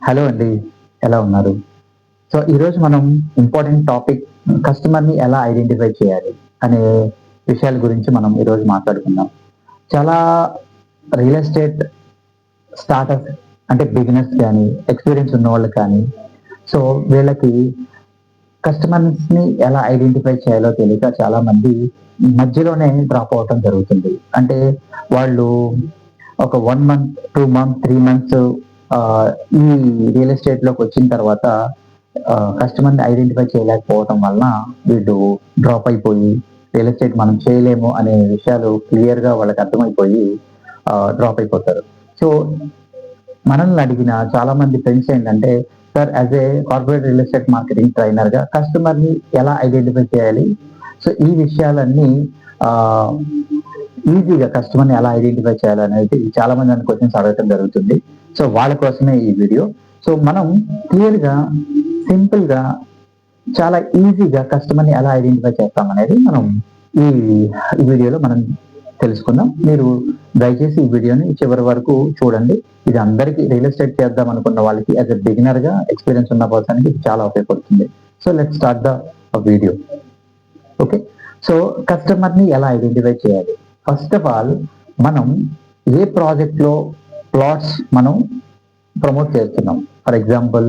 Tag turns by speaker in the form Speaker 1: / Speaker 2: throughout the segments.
Speaker 1: Hello అండి. ఎలా ఉన్నారు? సో, ఈరోజు మనం ఇంపార్టెంట్ టాపిక్ కస్టమర్‌ని ఎలా ఐడెంటిఫై చేయాలి అనే విషయాల గురించి మనం ఈరోజు మాట్లాడుకుందాం. చాలా రియల్ ఎస్టేట్ స్టార్టర్స్ అంటే బిగినర్స్ గానీ, ఎక్స్‌పీరియన్స్ ఉన్నవాళ్ళు కానీ, సో, వీళ్ళకి కస్టమర్స్‌ని ఎలా ఐడెంటిఫై చేయాలో తెలియక చాలామంది మధ్యలోనే డ్రాప్ అవ్వటం జరుగుతుంది. అంటే వాళ్ళు ఒక 1 మంత్, 2 మంత్స్, 3 మంత్స్ ఆహ్, ఈ రియల్ ఎస్టేట్‌లోకి వచ్చిన తర్వాత కస్టమర్‌ని ఐడెంటిఫై చేయలేకపోవటం వలన వీళ్ళు డ్రాప్ అయిపోయి, రియల్ ఎస్టేట్ మనం చేయలేము అనే విషయాలు క్లియర్‌గా వాళ్ళకి అర్థమైపోయి డ్రాప్ అయిపోతారు. సో, మనల్ని అడిగిన చాలామంది ఫ్రెండ్స్ ఏంటంటే, sir as a corporate real estate marketing ట్రైనర్‌గా కస్టమర్‌ని ఎలా ఐడెంటిఫై చేయాలి? సో, ఈ విషయాలన్నీ ఆహ్, ఈజీగా కస్టమర్‌ని ఎలా ఐడెంటిఫై చేయాలనేది చాలామంది నన్ను క్వెషన్స్ అడగటం జరుగుతుంది. సో, వాళ్ళ కోసమే ఈ వీడియో. సో, మనం క్లియర్‌గా, సింపుల్‌గా, చాలా ఈజీగా కస్టమర్‌ని ఎలా ఐడెంటిఫై చేస్తామనేది మనం ఈ ఈ వీడియోలో మనం తెలుసుకుందాం. మీరు దయచేసి ఈ వీడియోని చివరి వరకు చూడండి. ఇది అందరికీ రియల్ ఎస్టేట్ చేద్దాం అనుకున్న వాళ్ళకి యాస్ ఎ బిగినర్‌గా ఎక్స్‌పీరియన్స్ ఉన్న పర్సన్‌కి ఇది చాలా ఉపయోగపడుతుంది. So, let's start the video. Okay. So, కస్టమర్‌ని ఎలా ఐడెంటిఫై చేయాలి? ఫస్ట్ ఆఫ్ ఆల్ మనం ఏ ప్రాజెక్ట్‌లో ప్లాట్స్ మనం ప్రమోట్ చేస్తున్నాం. ఫర్ ఎగ్జాంపుల్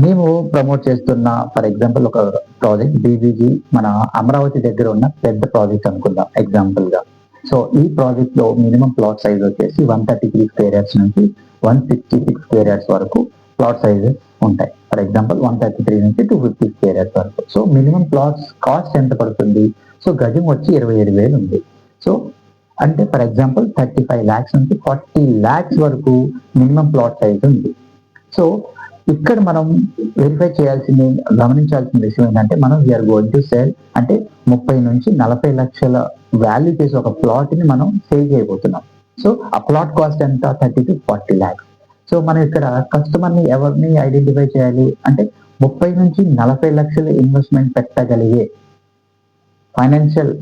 Speaker 1: మేము ప్రమోట్ చేస్తున్న ఫర్ ఎగ్జాంపుల్ ఒక ప్రాజెక్ట్ బీబీజీ మన అమరావతి దగ్గర ఉన్న పెద్ద ప్రాజెక్ట్ అనుకుందాం ఎగ్జాంపుల్‌గా. సో, ఈ ప్రాజెక్ట్‌లో మినిమం ప్లాట్ సైజ్ వచ్చేసి 133 స్క్వేర్ యార్డ్స్ నుంచి 166 స్క్వేర్ యార్డ్స్ వరకు ప్లాట్ సైజెస్ ఉంటాయి. ఫర్ ఎగ్జాంపుల్ 133 నుంచి 250 స్క్వేర్ యార్డ్స్ వరకు. సో, మినిమం ప్లాట్స్ కాస్ట్ ఎంత పడుతుంది? సో, గజం వచ్చి 27,000 ఉంది. సో, అంటే ఫర్ ఎగ్జాంపుల్ 35 lakhs నుంచి 40 lakhs వరకు మినిమం ప్లాట్ సైజ్ ఉంది. సో, ఇక్కడ మనం వెరిఫై చేయాల్సింది, గమనించాల్సిన విషయం ఏంటంటే మనం వీఆర్ గోయింగ్ టు సేల్ అంటే 30 నుంచి 40 లక్షల వాల్యూ చేసి ఒక ప్లాట్‌ని మనం సేల్ చేయబోతున్నాం. సో, ఆ ప్లాట్ కాస్ట్ ఎంత? 30-40 lakhs. సో, మనం ఇక్కడ కస్టమర్‌ని ఎవరిని ఐడెంటిఫై చేయాలి అంటే 30 నుంచి 40 లక్షల ఇన్వెస్ట్‌మెంట్ పెట్టగలిగే ఫైనాన్షియల్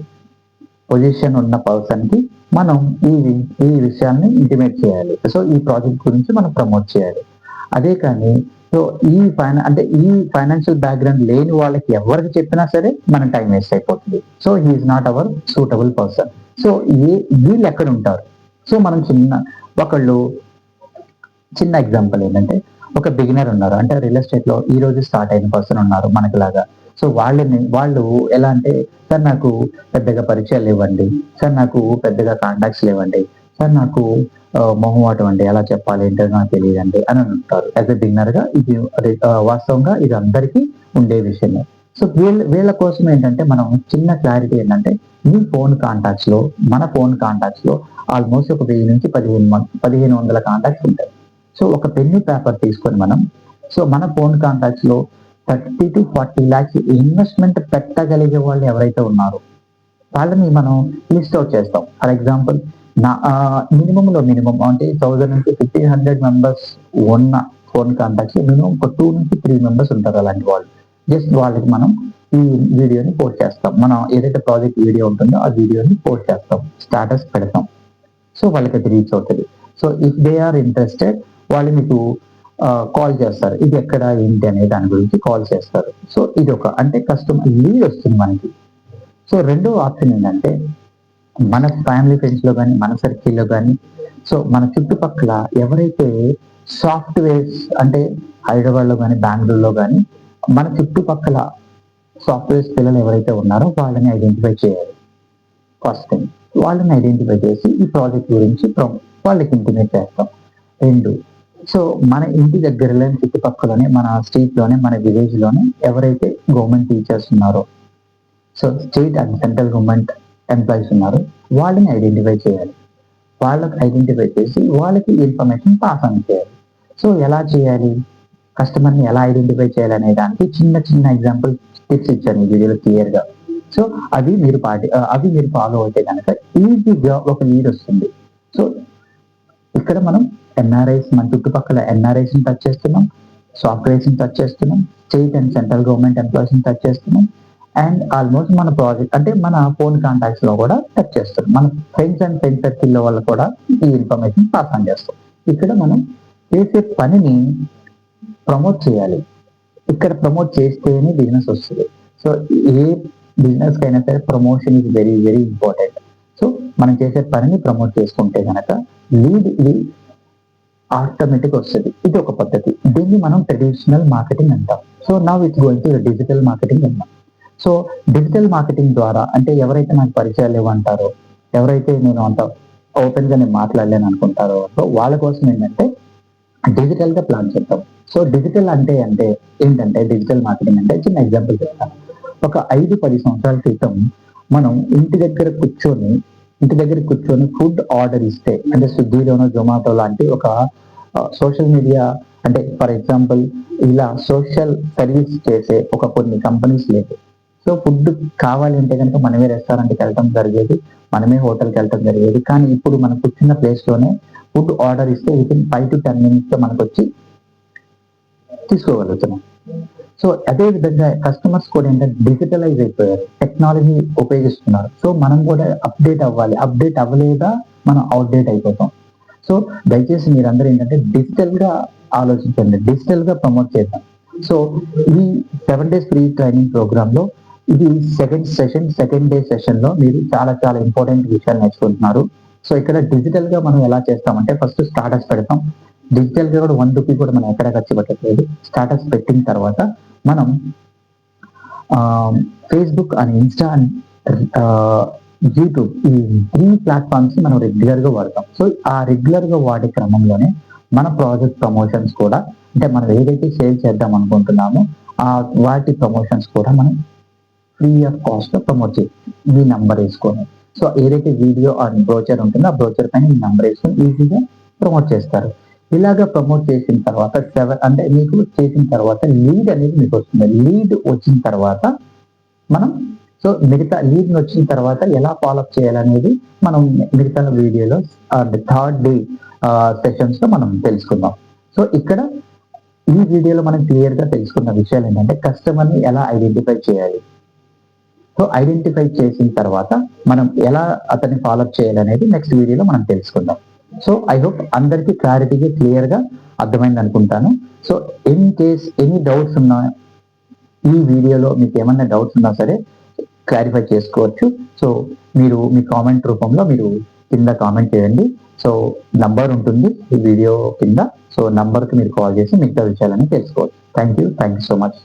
Speaker 1: పొజిషన్ ఉన్న పర్సన్‌కి మనం ఈ విషయాన్ని ఇంటిమేట్ చేయాలి. సో, ఈ ప్రాజెక్ట్ గురించి మనం ప్రమోట్ చేయాలి. అదే కానీ సో, ఈ ఫైనాన్షియల్ బ్యాక్‌గ్రౌండ్ లేని వాళ్ళకి ఎవరికి చెప్పినా సరే మన టైం వేస్ట్ అయిపోతుంది. So, he is not our suitable person. So, వీళ్ళు ఎక్కడ ఉంటారు? సో, మనం చిన్న ఎగ్జాంపుల్ ఏంటంటే ఒక బిగినర్ ఉన్నారు. అంటే రియల్ ఎస్టేట్‌లో ఈ రోజు స్టార్ట్ అయిన పర్సన్ ఉన్నారు మనకులాగా. సో, వాళ్ళు ఎలా అంటే, సార్ నాకు పెద్దగా పరిచయాలు లేవండి. సార్ నాకు పెద్దగా కాంటాక్ట్స్ లేవండి. సార్ నాకు మొహమాటం అండి. ఎలా చెప్పాలి ఏంటో నాకు తెలీదండి అని అంటారు. యాస్ ఎ బిగినర్‌గా ఇది వాస్తవంగా ఇది అందరికీ ఉండే విషయమే. సో, వీళ్ళ కోసం ఏంటంటే మనం చిన్న క్లారిటీ ఏంటంటే మన ఫోన్ కాంటాక్ట్స్‌లో ఆల్మోస్ట్ ఒక 1000 నుంచి 1500 కాంటాక్ట్స్ ఉంటాయి. సో, ఒక పెన్ను పేపర్ తీసుకొని సో, మన ఫోన్ కాంటాక్ట్స్‌లో 30-40 lakhs ఇన్వెస్ట్‌మెంట్ పెట్టగలిగే వాళ్ళు ఎవరైతే ఉన్నారో వాళ్ళని మనం లిస్ట్ ఔట్ చేస్తాం. ఫర్ ఎగ్జాంపుల్ మినిమం అంటే 1000 నుంచి 1500 మెంబర్స్ ఉన్న ఫోన్ కాంటాక్ట్స్ మినిమం ఒక 2 నుంచి 3 మెంబర్స్ ఉంటారు అలాంటి వాళ్ళు. జస్ట్ వాళ్ళకి మనం ఈ వీడియోని పోస్ట్ చేస్తాం. మనం ఏదైతే ప్రాజెక్ట్ వీడియో ఉంటుందో ఆ వీడియోని పోస్ట్ చేస్తాం. స్టేటస్ పెడతాం. సో, వాళ్ళకి అది రీచ్ అవుతది. So, if they are interested వాళ్ళు మీకు కాల్ చేస్తారు. ఇది ఎక్కడ ఏంటి అనే దాని గురించి కాల్ చేస్తారు. సో, అంటే కస్టమర్ లీడ్ వస్తుంది మనకి. సో, రెండో ఆప్షన్ ఏంటంటే మన ఫ్యామిలీ ఫ్రెండ్స్‌లో గాని, మన సర్కిల్‌లో గాని, సో, మన చుట్టుపక్కల ఎవరైతే సాఫ్ట్‌వేర్స్ అంటే హైదరాబాద్‌లో గాని, బెంగుళూరులో గాని మన చుట్టుపక్కల సాఫ్ట్‌వేర్స్ పిల్లలు ఎవరైతే ఉన్నారో వాళ్ళని ఐడెంటిఫై చేయాలి. First thing. వాళ్ళని ఐడెంటిఫై చేసి ఈ ప్రాజెక్ట్ గురించి వాళ్ళకి ఇంటిమేట్ చేస్తాం. 2 సో, మన ఇంటి దగ్గరలోని చుట్టుపక్కలనే, మన స్ట్రీట్‌లోనే, మన విలేజ్‌లోనే ఎవరైతే గవర్నమెంట్ టీచర్స్ ఉన్నారో, so, state and central government employees ఉన్నారు. వాళ్ళని ఐడెంటిఫై చేయాలి. వాళ్ళకి ఐడెంటిఫై చేసి వాళ్ళకి ఇన్ఫర్మేషన్ పాస్ ఆన్ చేయాలి. సో, ఎలా చేయాలి? కస్టమర్‌ని ఎలా ఐడెంటిఫై చేయాలనే దానికి చిన్న ఎగ్జాంపుల్ టిప్స్ ఇచ్చాను ఈ వీడియోలో క్లియర్‌గా. సో, అవి మీరు ఫాలో అయితే గనక ఈజీగా ఒక లీడ్ వస్తుంది. సో, ఇక్కడ మనం మన చుట్టుపక్కల ఎన్ఆర్ఐస్‌ని టచ్ చేస్తున్నాం. సాఫ్ట్‌వేర్స్‌ని టచ్ చేస్తున్నాం. స్టేట్ అండ్ సెంట్రల్ గవర్నమెంట్ ఎంప్లాయీస్‌ని టచ్ చేస్తున్నాం. అండ్ ఆల్మోస్ట్ మన ప్రాజెక్ట్ అంటే మన ఫోన్ కాంటాక్ట్స్‌లో కూడా టచ్ చేస్తున్నాం. మన ఫ్రెండ్స్ సర్కిల్‌లో వాళ్ళు కూడా ఈ ఇన్ఫర్మేషన్ పాస్ ఆన్ చేస్తాం. ఇక్కడ మనం చేసే పనిని ప్రమోట్ చేయాలి. ఇక్కడ ప్రమోట్ చేస్తేనే బిజినెస్ వస్తుంది. సో ఏ బిజినెస్ కైనా సరే promotion is very very important. So మనం చేసే పనిని ప్రమోట్ చేసుకుంటే కనుక లీడ్ ఇది ఆటోమేటిక్ వస్తుంది. ఇది ఒక పద్ధతి. దీన్ని మనం ట్రెడిషనల్ మార్కెటింగ్ అంటాం. So now it's going to digital marketing అంటాం. సో డిజిటల్ మార్కెటింగ్ ద్వారా అంటే ఎవరైతే నాకు పరిచయాలు ఇవ్వంటారో, ఎవరైతే నేను అంత ఓపెన్ గా నేను మాట్లాడలేను అనుకుంటారో, సో వాళ్ళ కోసం ఏంటంటే డిజిటల్ గా ప్లాన్ చేద్దాం. సో డిజిటల్ అంటే ఏంటంటే డిజిటల్ మార్కెటింగ్ అంటే చిన్న ఎగ్జాంపుల్ చెప్తాను. ఒక 5-10 సంవత్సరాల క్రితం మనం ఇంటి దగ్గర కూర్చొని ఫుడ్ ఆర్డర్ ఇస్తే అంటే స్విగ్గీలోనో జొమాటో లాంటి ఒక సోషల్ మీడియా అంటే ఫర్ ఎగ్జాంపుల్ ఇలా సోషల్ సర్వీస్ చేసే ఒక కొన్ని కంపెనీస్ లేవు. సో ఫుడ్ కావాలి అంటే కనుక మనమే రెస్టారెంట్కి వెళ్ళటం జరిగేది, మనమే హోటల్కి వెళ్ళటం జరిగేది. కానీ ఇప్పుడు మనం కూర్చున్న ప్లేస్ లోనే ఫుడ్ ఆర్డర్ ఇస్తే వితిన్ 5 to 10 minutes మనకు వచ్చి తీసుకోగలుగుతున్నాం. సో అదే విధంగా కస్టమర్స్ కూడా ఏంటంటే డిజిటలైజ్ అయిపోయారు, టెక్నాలజీ ఉపయోగిస్తున్నారు. సో మనం కూడా అప్డేట్ అవ్వాలి. అప్డేట్ అవ్వలేదా మనం అవుట్డేట్ అయిపోతాం. సో దయచేసి మీరందరూ ఏంటంటే డిజిటల్ గా ఆలోచించండి, డిజిటల్ గా ప్రమోట్ చేద్దాం. సో ఈ 7 days ఫ్రీ ట్రైనింగ్ ప్రోగ్రామ్ లో ఇది సెకండ్ డే సెషన్ లో మీరు చాలా చాలా ఇంపార్టెంట్ విషయాలు నేర్చుకుంటున్నారు. సో ఇక్కడ డిజిటల్ గా మనం ఎలా చేస్తామంటే ఫస్ట్ స్టాటస్ పెడతాం. డిజిటల్ గా కూడా 1 రూపీ కూడా మనం ఎక్కడ ఖర్చు పెట్టట్లేదు. స్టాటస్ పెట్టిన తర్వాత మనం Facebook and Insta and YouTube ఈ 3 ప్లాట్ఫామ్స్ మనం రెగ్యులర్ గా వాడతాం. సో ఆ రెగ్యులర్ గా వాడే క్రమంలోనే మన ప్రాజెక్ట్ ప్రమోషన్స్ కూడా అంటే మనం ఏదైతే సేల్ చేద్దాం అనుకుంటున్నామో ఆ వాటి ప్రమోషన్స్ కూడా మనం ఫ్రీ ఆఫ్ కాస్ట్ లో ప్రమోట్ చేయాలి. మీ నంబర్ వేసుకొని సో ఏదైతే వీడియో ఆ బ్రోచర్ ఉంటుందో ఆ బ్రోచర్ పైన మీ నంబర్ వేసుకొని ఈజీగా ప్రమోట్ చేస్తారు. ఇలాగా ప్రమోట్ చేసిన తర్వాత అంటే మీకు చేసిన తర్వాత లీడ్ అనేది మీకు వస్తుంది. లీడ్ వచ్చిన తర్వాత మనం సో మిగతా లీడ్ వచ్చిన తర్వాత ఎలా ఫాలోఅప్ చేయాలనేది మనం మిగతా వీడియోలో 3rd day సెషన్స్ లో మనం తెలుసుకుందాం. సో ఇక్కడ ఈ వీడియోలో మనం క్లియర్ గా తెలుసుకున్న విషయాలు ఏంటంటే కస్టమర్ ని ఎలా ఐడెంటిఫై చేయాలి. సో ఐడెంటిఫై చేసిన తర్వాత మనం ఎలా అతన్ని ఫాలోఅప్ చేయాలనేది నెక్స్ట్ వీడియోలో మనం తెలుసుకుందాం. సో ఐ హోప్ అందరికీ క్లారిటీగా క్లియర్ గా అర్థమైంది అనుకుంటాను. So in case any doubts ఉన్నా ఈ వీడియోలో మీకు ఏమన్నా డౌట్స్ ఉన్నా సరే క్లారిఫై చేసుకోవచ్చు. సో మీరు మీ కామెంట్ రూపంలో మీరు కింద కామెంట్ చేయండి. సో నంబర్ ఉంటుంది ఈ వీడియో కింద. సో నంబర్కి మీరు కాల్ చేసి మిగతా విషయాలని తెలుసుకోవచ్చు. Thank you so much.